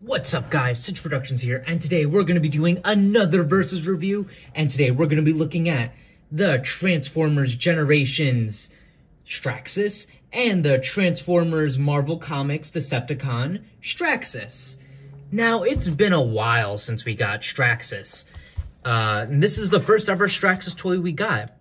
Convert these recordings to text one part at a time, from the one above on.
What's up guys, Stitch Productions here, and today we're going to be doing another Versus review, and today we're going to be looking at the Transformers Generations Straxus and the Transformers Marvel Comics Decepticon Straxus. Now, it's been a while since we got Straxus. And this is the first ever Straxus toy we got.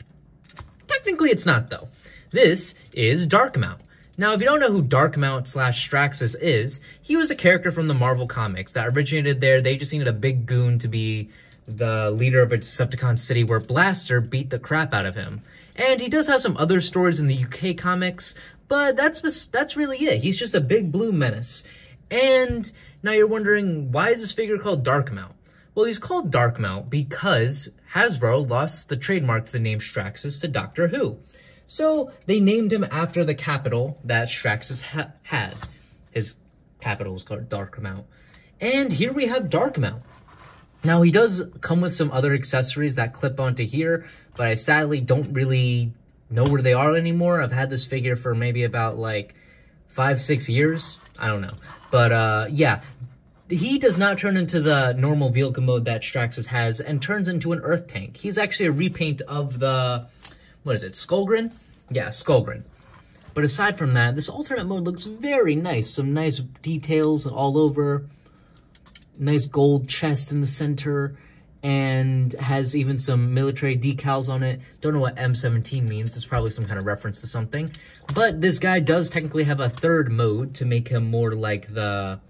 Technically it's not though. This is Darkmount. Now, if you don't know who Darkmount / Straxus is, he was a character from the Marvel Comics that originated there. They just needed a big goon to be the leader of a Decepticon city where Blaster beat the crap out of him. And he does have some other stories in the UK comics, but that's really it. He's just a big blue menace. And now you're wondering, why is this figure called Darkmount? Well, he's called Darkmount because Hasbro lost the trademark to the name Straxus to Doctor Who. So they named him after the capital that Straxus had. His capital was called Darkmount. And here we have Darkmount. Now, he does come with some other accessories that clip onto here, but I sadly don't really know where they are anymore. I've had this figure for maybe about like 5-6 years. I don't know. But yeah, he does not turn into the normal vehicle mode that Straxus has and turns into an Earth tank. He's actually a repaint of the... what is it, Skullgrin? Yeah, Skullgrin. But aside from that, this alternate mode looks very nice. Some nice details all over. Nice gold chest in the center. And has even some military decals on it. Don't know what M17 means. It's probably some kind of reference to something. But this guy does technically have a third mode to make him more like the...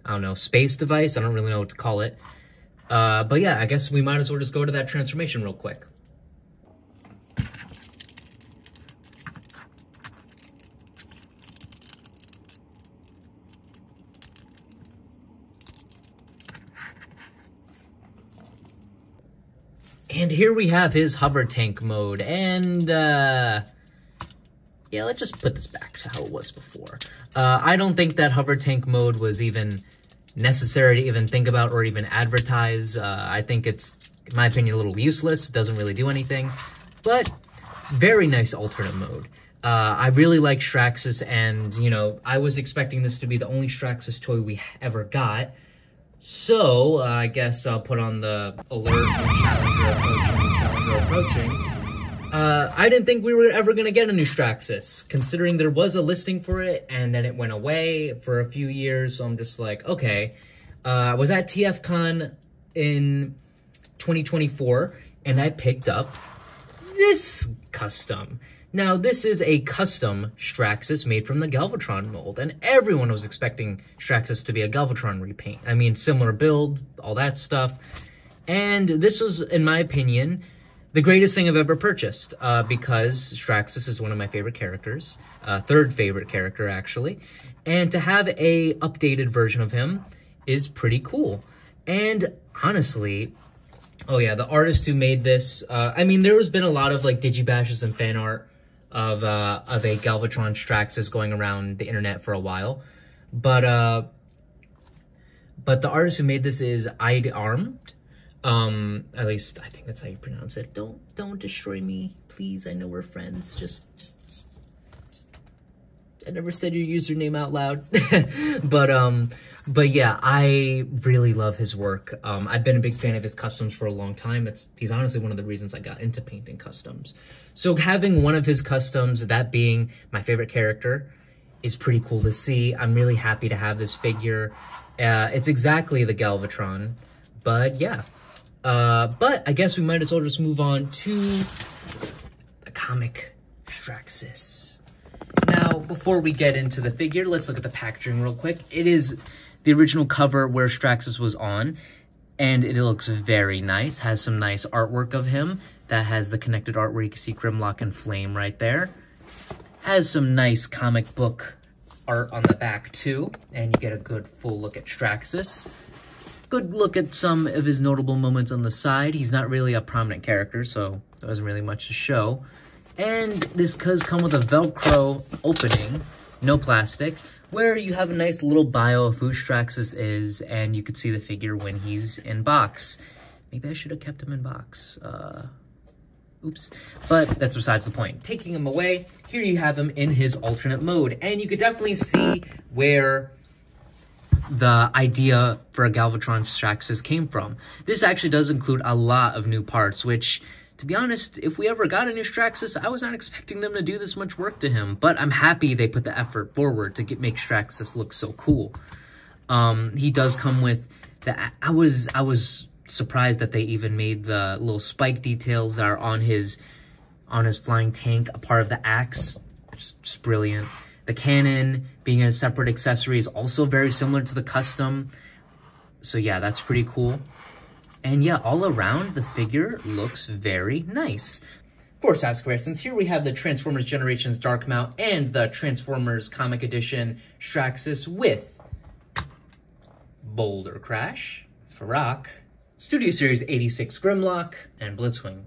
I don't know, space device? I don't really know what to call it. But yeah, I guess we might as well just go to that transformation real quick. And here we have his hover tank mode, and, yeah, let's just put this back to how it was before. I don't think that hover tank mode was even necessary to even think about or even advertise. I think it's, in my opinion, a little useless. It doesn't really do anything, but very nice alternate mode. I really like Straxus, and, you know, I was expecting this to be the only Straxus toy we ever got. So, I guess I'll put on the alert, Challenger approaching. I didn't think we were ever going to get a new Straxus, considering there was a listing for it, and then it went away for a few years, so I'm just like, okay. I was at TFCon in 2024, and I picked up this custom. Now, this is a custom Straxus made from the Galvatron mold, and everyone was expecting Straxus to be a Galvatron repaint. I mean, similar build, all that stuff. And this was, in my opinion, the greatest thing I've ever purchased, because Straxus is one of my favorite characters, third favorite character, actually. And to have a updated version of him is pretty cool. And honestly... oh yeah, the artist who made this, I mean, there has been a lot of like digibashes and fan art of a Galvatron Straxus going around the internet for a while, but the artist who made this is Ide Armed. At least I think that's how you pronounce it. Don't destroy me, please. I know we're friends. Just I never said your username out loud. But yeah, I really love his work. I've been a big fan of his customs for a long time. He's honestly one of the reasons I got into painting customs. So having one of his customs, that being my favorite character, is pretty cool to see. I'm really happy to have this figure. It's exactly the Galvatron, but yeah. But I guess we might as well just move on to the comic Straxus. Now, before we get into the figure, let's look at the packaging real quick. It is the original cover where Straxus was on, and it looks very nice. Has some nice artwork of him. That has the connected art where you can see Grimlock and Flame right there. Has some nice comic book art on the back too, and you get a good full look at Straxus. Good look at some of his notable moments on the side. He's not really a prominent character, so there wasn't really much to show. And this does come with a Velcro opening, no plastic, where you have a nice little bio of who Straxus is, and you could see the figure when he's in box. Maybe I should have kept him in box. Oops. But that's besides the point. Taking him away, here you have him in his alternate mode. And you could definitely see where the idea for a Galvatron Straxus came from. This actually does include a lot of new parts, which, to be honest, if we ever got a new Straxus, I was not expecting them to do this much work to him. But I'm happy they put the effort forward to make Straxus look so cool. He does come with the... I was surprised that they even made the little spike details that are on his flying tank a part of the axe. Just brilliant. The cannon being a separate accessory is also very similar to the custom. So yeah, that's pretty cool. And yeah, all around, the figure looks very nice. For Sasquatch, here we have the Transformers Generations Dark Mount and the Transformers Comic Edition Straxus with Boulder Crash, Farak, Studio Series 86 Grimlock, and Blitzwing.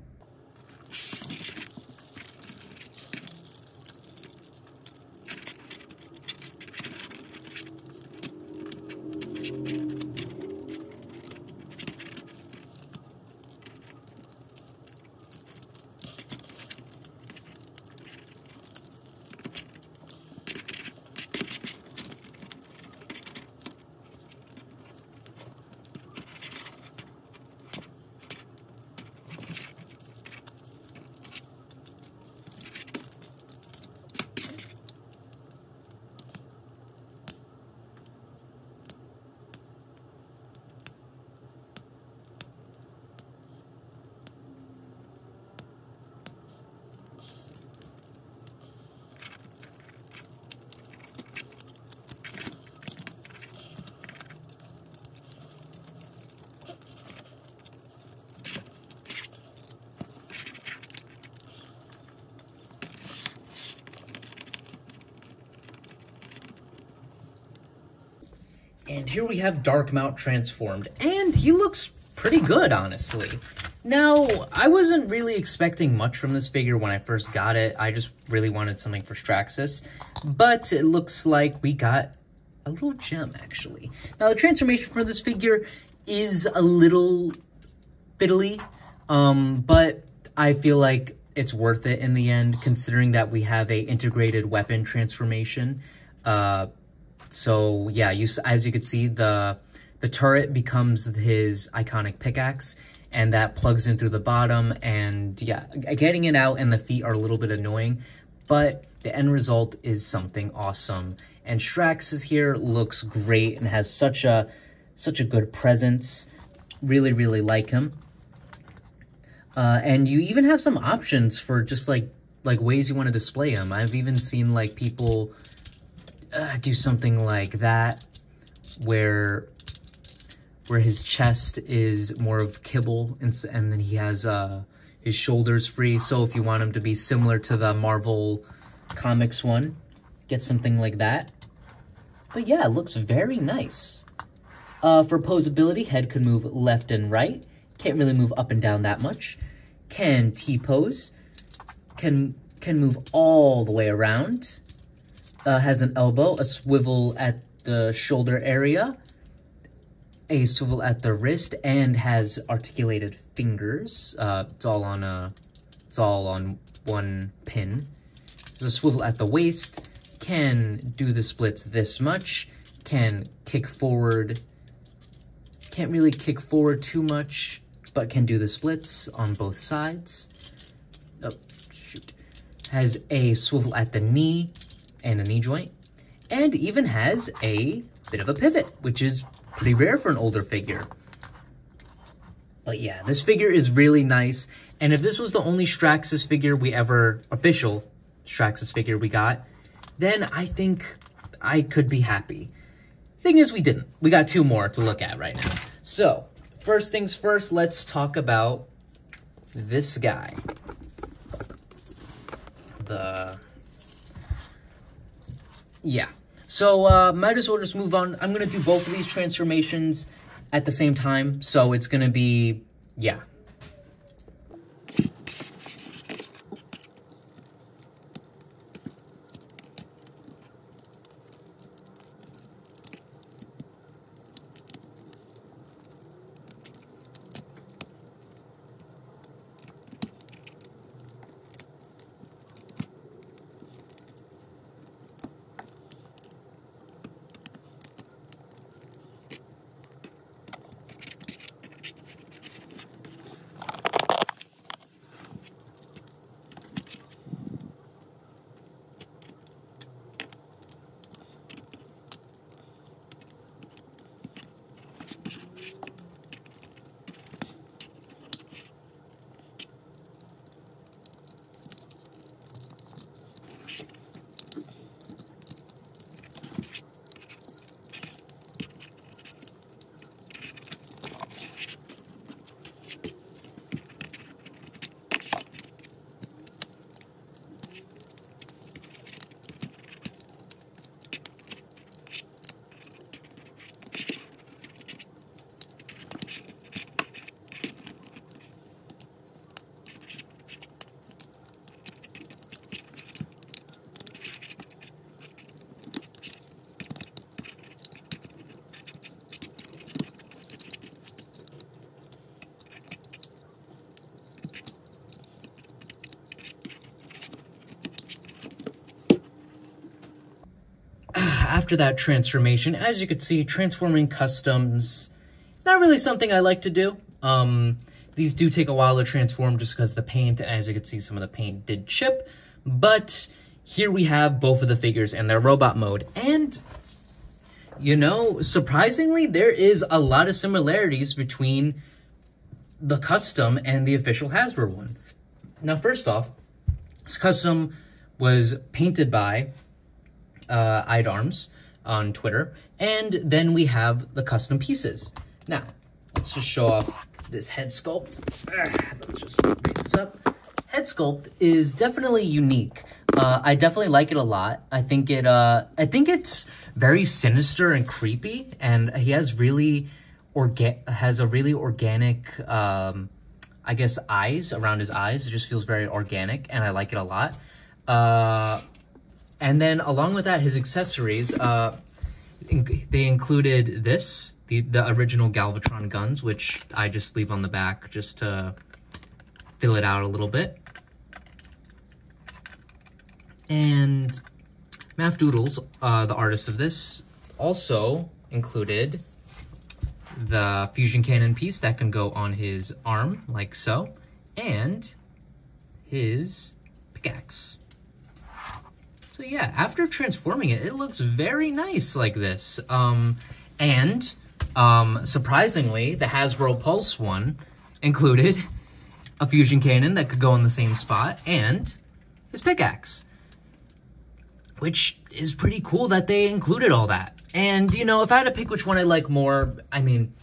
And here we have Darkmount transformed, and he looks pretty good, honestly. Now, I wasn't really expecting much from this figure when I first got it. I just really wanted something for Straxus, but it looks like we got a little gem, actually. Now, the transformation for this figure is a little fiddly, but I feel like it's worth it in the end, considering that we have a integrated weapon transformation. So yeah, as you can see, the turret becomes his iconic pickaxe, and that plugs in through the bottom, and yeah, getting it out and the feet are a little bit annoying, but the end result is something awesome. And Straxus here looks great and has such a good presence. Really, really like him. And you even have some options for just like ways you want to display him. I've even seen like people do something like that, where his chest is more of kibble, and then he has his shoulders free. So if you want him to be similar to the Marvel Comics one, get something like that. But yeah, it looks very nice. For posability, head could move left and right. Can't really move up and down that much. Can T-pose. Can move all the way around. Has an elbow, a swivel at the shoulder area, a swivel at the wrist, and has articulated fingers. It's all on one pin. There's a swivel at the waist. Can do the splits this much. Can kick forward. Can't really kick forward too much, but can do the splits on both sides. Oh, shoot. Has a swivel at the knee and a knee joint, and even has a bit of a pivot, which is pretty rare for an older figure. But yeah, this figure is really nice, and if this was the only Straxus figure official Straxus figure we got, then I think I could be happy. Thing is, we didn't. We got two more to look at right now. So, first things first, let's talk about this guy. Yeah, so might as well just move on. I'm going to do both of these transformations at the same time, so it's going to be, yeah. after that transformation, as you could see, transforming customs is not really something I like to do. These do take a while to transform just because the paint, as you can see, some of the paint did chip. But here we have both of the figures in their robot mode. And, you know, surprisingly, there is a lot of similarities between the custom and the official Hasbro one. Now, first off, this custom was painted by Idarms on Twitter, and then we have the custom pieces. Now, let's just show off this head sculpt. Let's just fix this up. Head sculpt is definitely unique. I definitely like it a lot. I think it's very sinister and creepy, and he has really has a really organic, I guess, eyes around his eyes. It just feels very organic, and I like it a lot. And then along with that, his accessories, they included this, the original Galvatron guns, which I just leave on the back just to fill it out a little bit. And Math Doodles, the artist of this, also included the fusion cannon piece that can go on his arm, like so, and his pickaxe. So yeah, after transforming it, it looks very nice like this. Surprisingly, the Hasbro Pulse one included a fusion cannon that could go in the same spot and his pickaxe, which is pretty cool that they included all that. And, you know, if I had to pick which one I like more, I mean,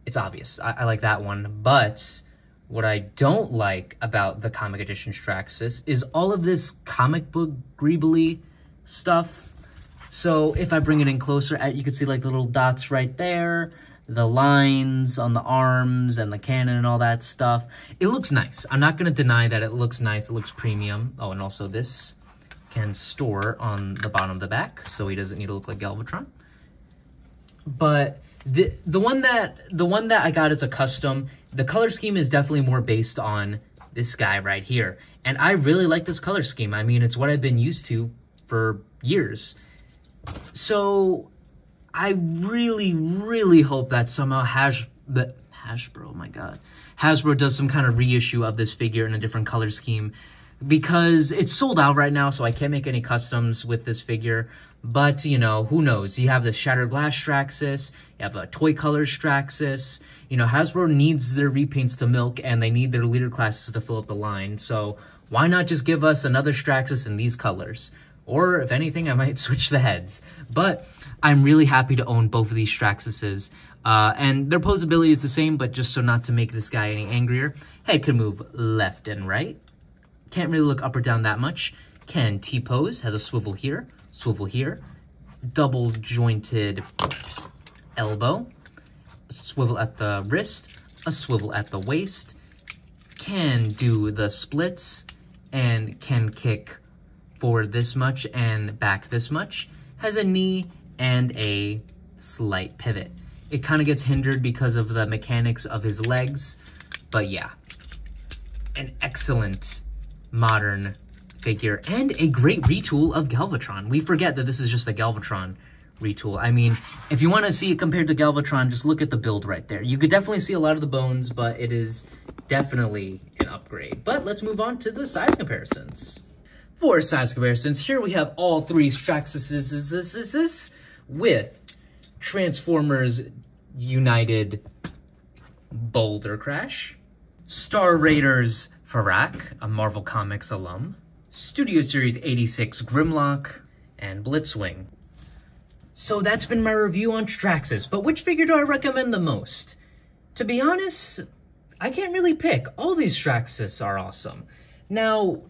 it's obvious. I like that one. But what I don't like about the Comic Edition Straxus is all of this comic book greebly stuff. So if I bring it in closer, you can see like the little dots right there, the lines on the arms and the cannon and all that stuff. It looks nice. I'm not going to deny that it looks nice. It looks premium. Oh, and also this can store on the bottom of the back, so he doesn't need to look like Galvatron. But the one that I got as a custom, the color scheme is definitely more based on this guy right here. And I really like this color scheme. I mean, it's what I've been used to for years. So I really, really hope that somehow Hasbro, oh my god, Hasbro does some kind of reissue of this figure in a different color scheme, because it's sold out right now, so I can't make any customs with this figure. But, you know, who knows? You have the Shattered Glass Straxus, you have a Toy Color Straxus. You know, Hasbro needs their repaints to milk, and they need their leader classes to fill up the line. So why not just give us another Straxus in these colors? Or, if anything, I might switch the heads. But I'm really happy to own both of these Straxuses. And their posability is the same, but just so not to make this guy any angrier, head can move left and right. Can't really look up or down that much. Can T-pose, has a swivel here, double jointed elbow, swivel at the wrist, a swivel at the waist, can do the splits, and can kick forward this much and back this much, has a knee and a slight pivot. It kind of gets hindered because of the mechanics of his legs, but yeah, an excellent modern figure and a great retool of Galvatron. We forget that this is just a Galvatron retool. I mean, if you want to see it compared to Galvatron, just look at the build right there. You could definitely see a lot of the bones, but it is definitely an upgrade. But let's move on to the size comparisons. For size comparisons, here we have all three Straxuses with Transformers United Boulder Crash, Star Raiders Farak, a Marvel Comics alum, Studio Series 86 Grimlock, and Blitzwing. So that's been my review on Straxus, but which figure do I recommend the most? To be honest, I can't really pick. All these Straxus are awesome. Now,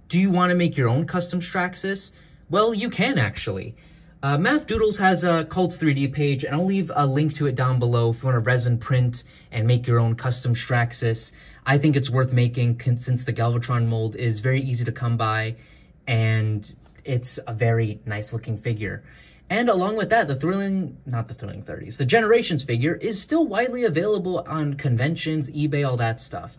do you want to make your own custom Straxus? Well, you can actually. Math Doodles has a Cults 3D page, and I'll leave a link to it down below if you want to resin print and make your own custom Straxus. I think it's worth making since the Galvatron mold is very easy to come by, and it's a very nice looking figure. And along with that, the Generations figure is still widely available on conventions, eBay, all that stuff.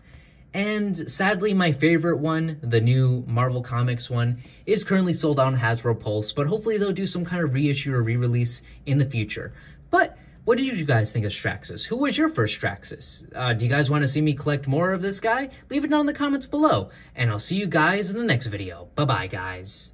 And sadly, my favorite one, the new Marvel Comics one, is currently sold out on Hasbro Pulse, but hopefully they'll do some kind of reissue or re-release in the future. But what did you guys think of Straxus? Who was your first Straxus? Do you guys want to see me collect more of this guy? Leave it down in the comments below, and I'll see you guys in the next video. Bye-bye, guys.